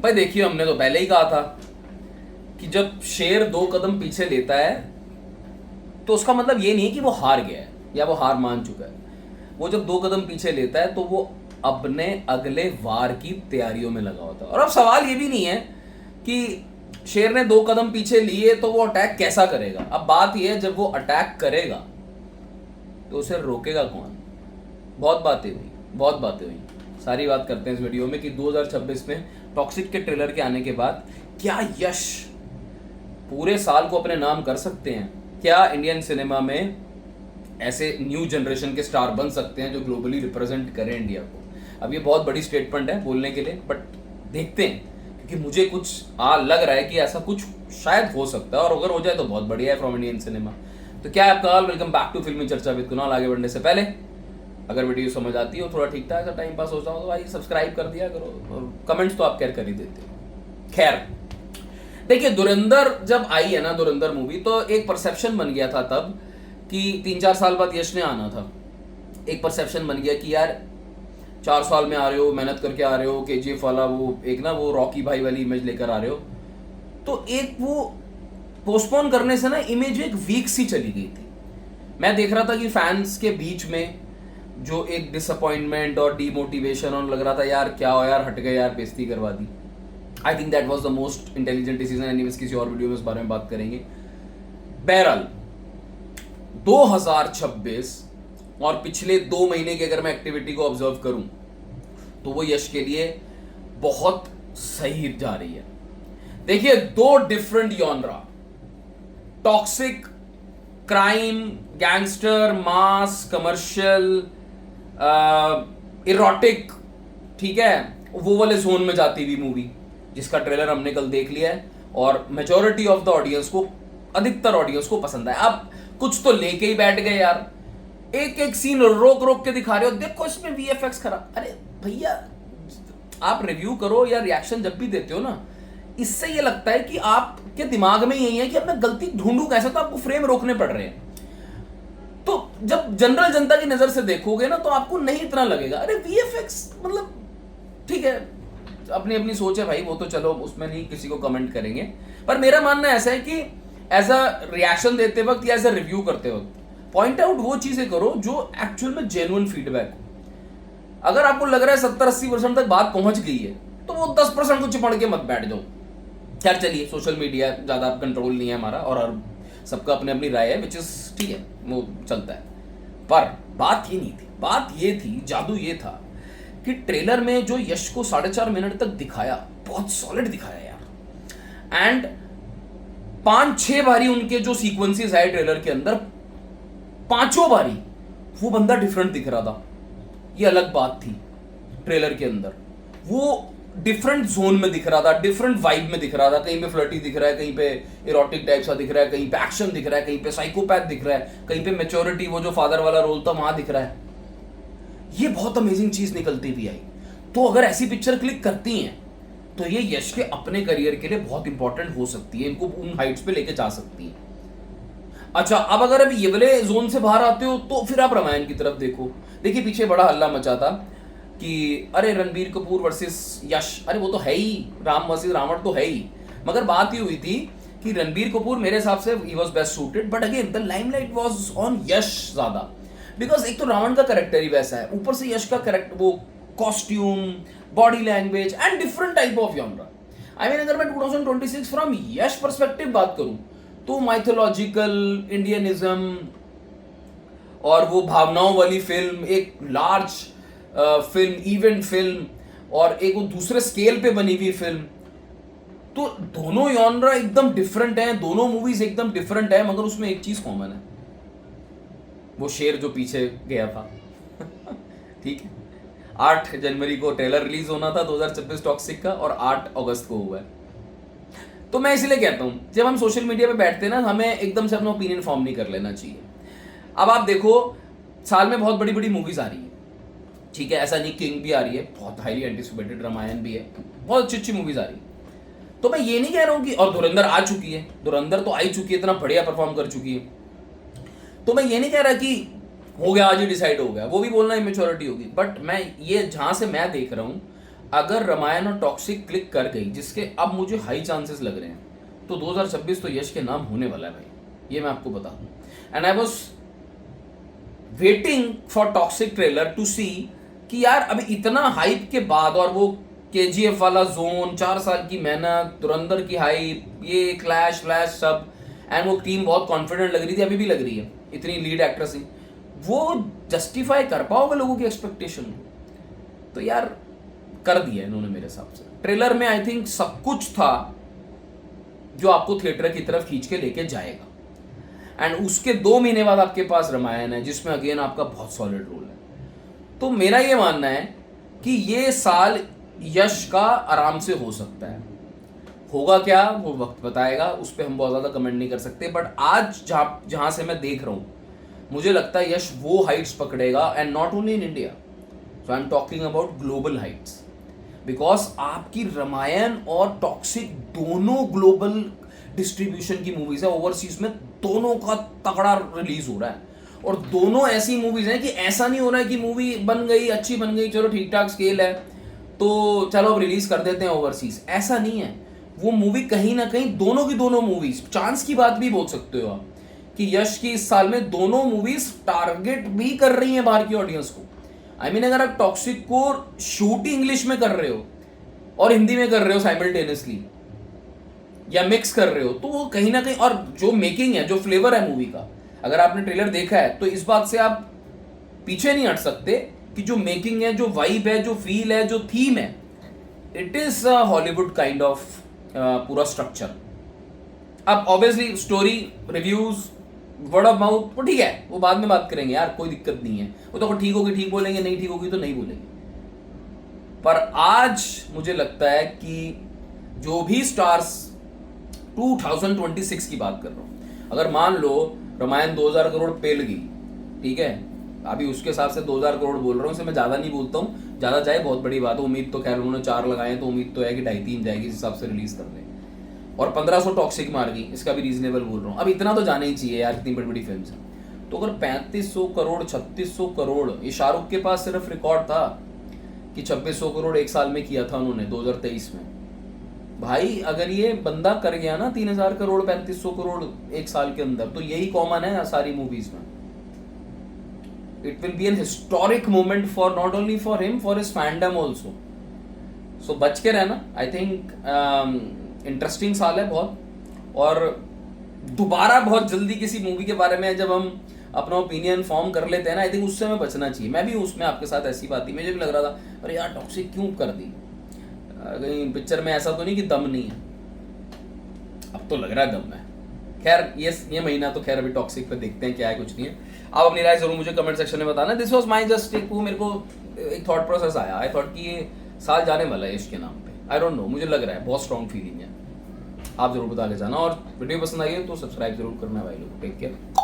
भाई देखिए, हमने तो पहले ही कहा था कि जब शेर 2 कदम पीछे लेता है तो उसका मतलब ये नहीं है कि वो हार गया है या वो हार मान चुका है। वो जब 2 कदम पीछे लेता है तो वो अपने अगले वार की तैयारियों में लगा होता है। और अब सवाल ये भी नहीं है कि शेर ने 2 कदम पीछे लिए तो वो अटैक कैसा करेगा। अब बात यह है, जब वो अटैक करेगा तो उसे रोकेगा कौन। बहुत बातें हुई, सारी बात करते हैं इस वीडियो में कि 2026 में टॉक्सिक के ट्रेलर के आने के बाद क्या यश पूरे साल को अपने नाम कर सकते हैं। क्या इंडियन सिनेमा में ऐसे न्यू जनरेशन के स्टार बन सकते हैं जो ग्लोबली रिप्रेजेंट करें इंडिया को। अब ये बहुत बड़ी स्टेटमेंट है बोलने के लिए, बट देखते हैं, क्योंकि मुझे कुछ लग रहा है कि ऐसा कुछ शायद हो सकता है, और अगर हो जाए तो बहुत बढ़िया है फ्रॉम इंडियन सिनेमा। तो क्या है आपका हाल, वेलकम बैक टू फिल्मी चर्चा विद कुणाल। आगे बढ़ने से पहले अगर वीडियो समझ आती हो, थोड़ा ठीक ठाक टाइम पास होता हो तो भाई सब्सक्राइब कर दिया करो, और कमेंट्स तो आप कैर कर ही देते हो। खैर देखिए, धुरंधर जब आई है ना, धुरंधर मूवी, तो एक परसेप्शन बन गया था तब कि 3-4 साल बाद यश ने आना था। एक परसेप्शन बन गया कि यार 4 साल में आ रहे हो, मेहनत करके आ रहे हो, केजीएफ वाला वो एक ना वो रॉकी भाई वाली इमेज लेकर आ रहे हो। तो एक वो पोस्टपोन करने से ना इमेज एक वीक सी चली गई थी। मैं देख रहा था कि फैंस के बीच में जो एक डिसअपॉइंटमेंट और डीमोटिवेशन, और लग रहा था यार क्या हो यार, हट गए यार, बेइज्जती करवा दी। I think that was the most intelligent decision. Anyways किसी और वीडियो में इस बारे में बात करेंगे। बहरहाल 2026 और पिछले 2 महीने की अगर मैं एक्टिविटी को ऑब्जर्व करूं तो वो यश के लिए बहुत सही जा रही है। देखिए, 2 different genre, Toxic, crime, gangster, mass, commercial, erotic, ठीक है, वो वाले जोन में जाती हुई मूवी जिसका ट्रेलर हमने कल देख लिया है, और मेजॉरिटी ऑफ द ऑडियंस को, अधिकतर ऑडियंस को पसंद है। अब कुछ तो लेके ही बैठ गए यार, एक एक सीन रोक रोक के दिखा रहे हो, देखो इसमें वीएफएक्स खराब। अरे भैया, आप रिव्यू करो या रिएक्शन जब भी देते हो ना, इससे ये लगता है कि आपके दिमाग में यही है कि अब मैं गलती ढूंढूं कैसे, तो आपको फ्रेम रोकने पड़ रहे हैं। तो जब जनरल जनता की नजर से देखोगे ना तो आपको नहीं इतना लगेगा। अरे वीएफएक्स मतलब ठीक है, अपनी अपनी सोच है भाई, वो तो चलो उसमें नहीं किसी को कमेंट करेंगे। पर मेरा मानना ऐसा है कि एज अ रिएक्शन देते वक्त या एज अ रिव्यू करते वक्त पॉइंट आउट वो चीजें करो जो एक्चुअल में जेन्युइन फीडबैक हो। अगर आपको लग रहा है 70-80% तक बात पहुंच गई है तो वो 10% को चिपड़ के मत बैठ जाओ। खैर चलिए, सोशल मीडिया ज्यादा कंट्रोल नहीं है हमारा, और सबका अपनी अपनी राय है, विच इज ठीक है, वो चलता है। पर बात ये नहीं थी, बात ये थी, जादू ये था कि ट्रेलर में जो यश को 4.5 मिनट तक दिखाया, बहुत सॉलिड दिखाया यार। एंड 5-6 बारी उनके जो सीक्वेंसेस आए ट्रेलर के अंदर, 5 बारी वो बंदा डिफरेंट दिख रहा था। ये अलग बात थी, ट्रेलर के अंदर वो डिफरेंट जोन में दिख रहा था, डिफरेंट वाइब में दिख रहा था। कहीं पे फ्लर्टी दिख रहा है, कहीं पे इरोटिक टाइप सा दिख रहा है, कहीं पे एक्शन दिख रहा है, कहीं पे साइकोपैथ दिख रहा है, कहीं पे मैच्योरिटी, वो जो फादर वाला रोल था वहां दिख रहा है। ये बहुत अमेजिंग चीज निकलती हुई आई। तो अगर ऐसी पिक्चर क्लिक करती हैं तो ये यश के अपने करियर के लिए बहुत इंपॉर्टेंट हो सकती है, इनको उन हाइट्स पे लेके जा सकती है। अच्छा, अब अगर अभी ये वाले जोन से बाहर आते हो तो फिर आप रामायण की तरफ देखो। देखिए, पीछे बड़ा हल्ला मचा था कि अरे रणबीर कपूर वर्सेस यश। अरे वो तो है ही, राम वर्सेस रावण तो है ही, मगर बात ही हुई थी कि रणबीर कपूर मेरे हिसाब से ही was best suited, but again the limelight was on Yash ज्यादा, बिकॉज एक तो रावण का कैरेक्टर ही वैसा है, ऊपर से यश का कैरेक्टर, वो costume, body language and different type of genre. I mean, अगर मैं 2026 फ्रॉम यश पर्सपेक्टिव बात करूं तो माइथोलॉजिकल, इंडियनिज्म और वो भावनाओं वाली फिल्म, एक लार्ज फिल्म, इवेंट फिल्म, और एक वो दूसरे स्केल पे बनी हुई फिल्म, तो दोनों जॉनरा एकदम डिफरेंट हैं, दोनों मूवीज एकदम डिफरेंट है, मगर उसमें एक चीज कॉमन है, वो शेर जो पीछे गया था। ठीक है, 8 जनवरी को ट्रेलर रिलीज होना था 2026 टॉक्सिक का, और 8 अगस्त को हुआ है। तो मैं इसलिए कहता हूं, जब हम सोशल मीडिया पे बैठते हैं ना, हमें एकदम से अपना ओपिनियन फॉर्म नहीं कर लेना चाहिए। अब आप देखो, साल में बहुत बड़ी बड़ी मूवीज आ रही है, ठीक है, ऐसा नहीं, किंग भी आ रही है, बहुत हाईली एंटिसिपेटेड, रामायण भी है, बहुत अच्छी अच्छी मूवीज आ रही है। तो मैं ये नहीं कह रहा हूं कि, और धुरंधर आ चुकी है, धुरंधर तो आई चुकी है, इतना बढ़िया परफॉर्म कर चुकी है, तो मैं ये नहीं कह रहा कि हो गया आज ही डिसाइड हो गया, वो भी बोलना इमेच्योरिटी होगी। बट मैं ये जहां से मैं देख रहा हूं, अगर रामायण और टॉक्सिक क्लिक कर गई, जिसके अब मुझे हाई चांसेस लग रहे हैं, तो 2026 तो यश के नाम होने वाला है भाई, ये मैं आपको बता दूं। And I was waiting for Toxic trailer to see कि यार अभी इतना हाइप के बाद, और वो केजीएफ वाला जोन, 4 साल की मेहनत, धुरंधर की हाइप, ये क्लैश फ्लैश सब, एंड वो टीम बहुत कॉन्फिडेंट लग रही थी, अभी भी लग रही है, इतनी लीड एक्ट्रेस ही, वो जस्टिफाई कर पाओगे लोगों की एक्सपेक्टेशन? तो यार कर दिया इन्होंने मेरे हिसाब से। ट्रेलर में आई थिंक सब कुछ था जो आपको थिएटर की तरफ खींच के लेके जाएगा, एंड उसके 2 महीने बाद आपके पास रामायण है, जिसमें अगेन आपका बहुत सॉलिड रोल है। तो मेरा ये मानना है कि ये साल यश का आराम से हो सकता है। होगा क्या वो वक्त बताएगा, उस पर हम बहुत ज़्यादा कमेंट नहीं कर सकते, बट आज जहाँ से मैं देख रहा हूँ, मुझे लगता है यश वो हाइट्स पकड़ेगा, and not only in India, so I am talking about global Heights, because आपकी रामायण और टॉक्सिक दोनों ग्लोबल डिस्ट्रीब्यूशन की मूवीज है, ओवरसीज में दोनों का तगड़ा रिलीज हो रहा है, और दोनों ऐसी मूवीज हैं कि ऐसा नहीं हो रहा है कि मूवी बन गई, अच्छी बन गई, चलो ठीक ठाक स्केल है तो चलो अब रिलीज कर देते हैं ओवरसीज, ऐसा नहीं है। वो मूवी कहीं ना कहीं दोनों की दोनों मूवीज, चांस की बात भी बोल सकते हो आप कि यश की इस साल में दोनों मूवीज टारगेट भी कर रही हैं बाहर की ऑडियंस को। आई मीन अगर आप टॉक्सिक को शूट ही इंग्लिश में कर रहे हो और हिंदी में कर रहे हो साइमल्टेनियसली, या मिक्स कर रहे हो, तो वो कहीं ना कहीं, और जो मेकिंग है, जो फ्लेवर है मूवी का, अगर आपने ट्रेलर देखा है तो इस बात से आप पीछे नहीं हट सकते कि जो मेकिंग है, जो वाइब है, जो फील है, जो थीम है, it is Hollywood kind of पूरा स्ट्रक्चर। अब obviously story, reviews, word of mouth, वो ठीक है, वो बाद में बात करेंगे यार, कोई दिक्कत नहीं है, वो तो ठीक होगी ठीक बोलेंगे, नहीं ठीक होगी तो नहीं बोलेंगे। पर आज मुझे लगता है कि जो भी स्टार्स 2026 की बात कर रहा हूं, अगर मान लो रामायण 2000 करोड़ पेल गई, ठीक है, अभी उसके हिसाब से 2000 करोड़ बोल रहा हूँ, इसे मैं ज्यादा नहीं बोलता हूँ, ज्यादा जाए बहुत बड़ी बात है, उम्मीद तो खैर उन्होंने 4 लगाए, तो उम्मीद तो है कि 2.5-3 जाएगी, इस हिसाब से रिलीज कर ले, और 1500 टॉक्सिक मार गई, इसका भी रीजनेबल बोल रहा हूँ। अब इतना तो जाना ही चाहिए यार, इतनी बड़ी बड़ी फिल्म है, तो अगर 3500 करोड़ 3600 करोड़, ये शाहरुख के पास सिर्फ रिकॉर्ड था कि 2600 करोड़ एक साल में किया था उन्होंने 2023 में। भाई अगर ये बंदा कर गया ना 3000 करोड़ 3500 करोड़ एक साल के अंदर, तो यही कॉमन है सारी मूवीज में। It will be an historic moment for not only for him, for his fandom also. So बच के रहना, आई थिंक इंटरेस्टिंग साल है बहुत, और दोबारा बहुत जल्दी किसी मूवी के बारे में जब हम अपना ओपिनियन फॉर्म कर लेते हैं ना, आई थिंक उससे हमें बचना चाहिए। मैं भी उसमें आपके साथ ऐसी बात थी, मुझे भी लग रहा था अरे यार टॉक्सिक क्यों कर दी, कहीं पिक्चर में ऐसा तो नहीं कि दम नहीं है, अब तो लग रहा है दम है। खैर ये महीना तो खैर अभी टॉक्सिक पे देखते हैं क्या है, कुछ नहीं है। आप अपनी राय जरूर मुझे कमेंट सेक्शन में बताना। दिस वाज माय जस्ट एक, मेरे को एक थॉट प्रोसेस आया, आई थॉट कि ये साल जाने वाला है इसके नाम पे, आई डोंट नो, मुझे लग रहा है, बहुत स्ट्रॉन्ग फीलिंग है। आप जरूर बता के जाना, और वीडियो पसंद आई है तो सब्सक्राइब जरूर करना भाई लोग। Take care.